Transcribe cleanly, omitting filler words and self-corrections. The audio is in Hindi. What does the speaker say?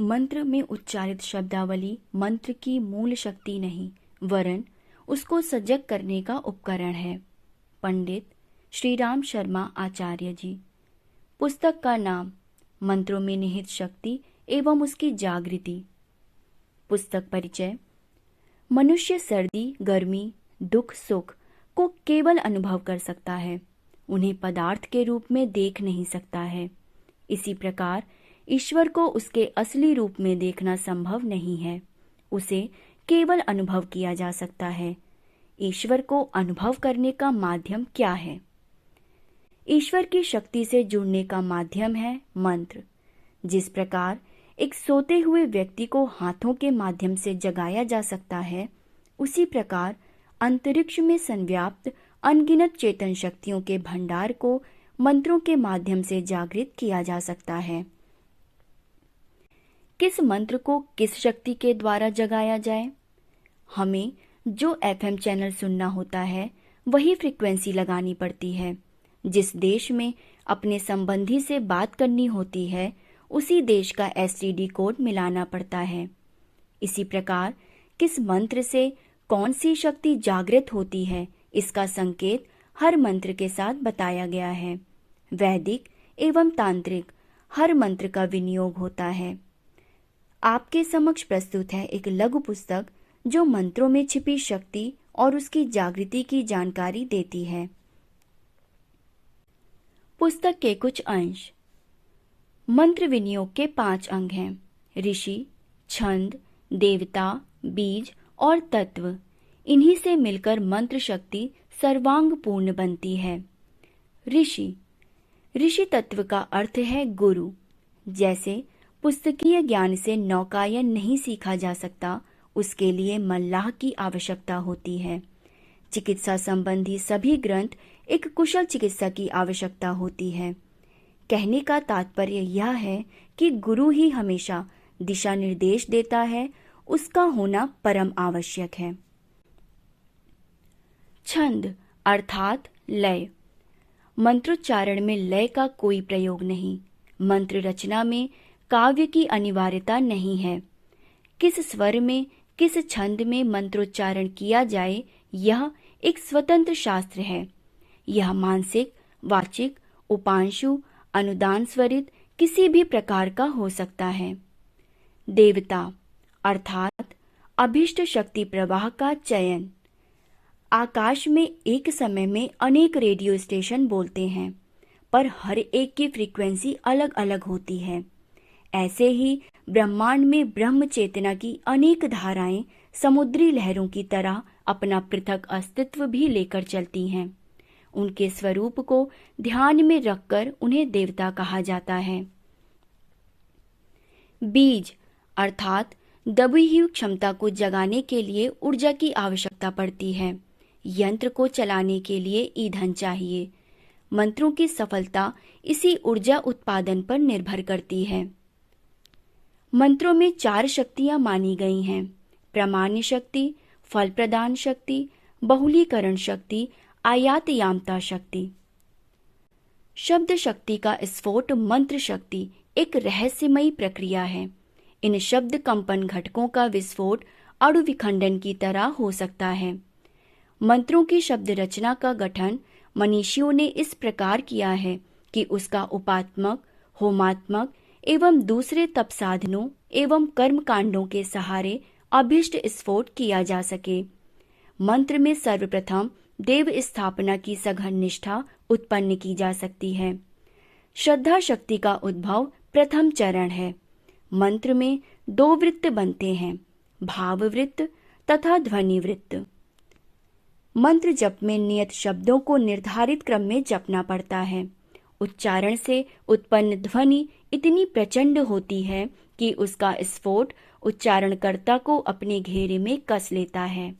मंत्र में उच्चारित शब्दावली मंत्र की मूल शक्ति नहीं, वरन उसको सजग करने का उपकरण है। पंडित श्रीराम शर्मा आचार्य जी। पुस्तक का नाम मंत्रों में निहित शक्ति एवं उसकी जागृति। पुस्तक परिचय। मनुष्य सर्दी, गर्मी, दुख, सुख को केवल अनुभव कर सकता है, उन्हें पदार्थ के रूप में देख नहीं सकता है। इसी प्रकार ईश्वर को उसके असली रूप में देखना संभव नहीं है, उसे केवल अनुभव किया जा सकता है। ईश्वर को अनुभव करने का माध्यम क्या है? ईश्वर की शक्ति से जुड़ने का माध्यम है मंत्र। जिस प्रकार एक सोते हुए व्यक्ति को हाथों के माध्यम से जगाया जा सकता है, उसी प्रकार अंतरिक्ष में संव्याप्त अनगिनत चेतन शक्तियों के भंडार को मंत्रों के माध्यम से जागृत किया जा सकता है। किस मंत्र को किस शक्ति के द्वारा जगाया जाए? हमें जो एफएम चैनल सुनना होता है, वही फ्रीक्वेंसी लगानी पड़ती है। जिस देश में अपने संबंधी से बात करनी होती है, उसी देश का एसटीडी कोड मिलाना पड़ता है। इसी प्रकार किस मंत्र से कौन सी शक्ति जागृत होती है, इसका संकेत हर मंत्र के साथ बताया गया है। वैदिक एवं तांत्रिक हर मंत्र का विनियोग होता है। आपके समक्ष प्रस्तुत है एक लघु पुस्तक जो मंत्रों में छिपी शक्ति और उसकी जागृति की जानकारी देती है। पुस्तक के कुछ अंश। मंत्र विनियोग के 5 अंग हैं: ऋषि, छंद, देवता, बीज और तत्व। इन्हीं से मिलकर मंत्र शक्ति सर्वांग पूर्ण बनती है। ऋषि तत्व का अर्थ है गुरु। जैसे पुस्तकीय ज्ञान से नौकायन नहीं सीखा जा सकता, उसके लिए मल्लाह की आवश्यकता होती है। चिकित्सा संबंधी सभी ग्रंथ एक कुशल चिकित्सक की आवश्यकता होती है। कहने का तात्पर्य यह है कि गुरु ही हमेशा दिशा निर्देश देता है, उसका होना परम आवश्यक है। छंद अर्थात लय। मंत्रोच्चारण में लय का कोई प्रयोग नहीं। मंत्र रचना में काव्य की अनिवार्यता नहीं है। किस स्वर में, किस छंद में मंत्रोच्चारण किया जाए, यह एक स्वतंत्र शास्त्र है। यह मानसिक, वाचिक, उपांशु, अनुदान स्वरित किसी भी प्रकार का हो सकता है। देवता अर्थात अभिष्ट शक्ति प्रवाह का चयन। आकाश में एक समय में अनेक रेडियो स्टेशन बोलते हैं, पर हर एक की फ्रीक्वेंसी अलग अलग होती है। ऐसे ही ब्रह्मांड में ब्रह्म चेतना की अनेक धाराएं समुद्री लहरों की तरह अपना पृथक अस्तित्व भी लेकर चलती हैं। उनके स्वरूप को ध्यान में रखकर उन्हें देवता कहा जाता है। बीज अर्थात दबी हुई क्षमता को जगाने के लिए ऊर्जा की आवश्यकता पड़ती है। यंत्र को चलाने के लिए ईंधन चाहिए। मंत्रों की सफलता इसी ऊर्जा उत्पादन पर निर्भर करती है। मंत्रों में 4 शक्तियां मानी गई हैं: प्रामाण्य शक्ति, फल प्रदान शक्ति, बहुलीकरण शक्ति, आयातयामता शक्ति। शब्द शक्ति का स्फोट मंत्र शक्ति एक रहस्यमयी प्रक्रिया है। इन शब्द कंपन घटकों का विस्फोट अणु विखंडन की तरह हो सकता है। मंत्रों की शब्द रचना का गठन मनीषियों ने इस प्रकार किया है कि उसका उपात्मक, होमात्मक एवं दूसरे तप साधनों एवं कर्म कांडों के सहारे अभिष्ट स्फोट किया जा सके। मंत्र में सर्वप्रथम देव स्थापना की सघन निष्ठा उत्पन्न की जा सकती है। श्रद्धा शक्ति का उद्भव प्रथम चरण है। मंत्र में 2 वृत्त बनते हैं, भाव वृत्त तथा ध्वनि वृत्त। मंत्र जप में नियत शब्दों को निर्धारित क्रम में जपना पड़ता है। उच्चारण से उत्पन्न ध्वनि इतनी प्रचंड होती है कि उसका स्फोट उच्चारणकर्ता को अपने घेरे में कस लेता है।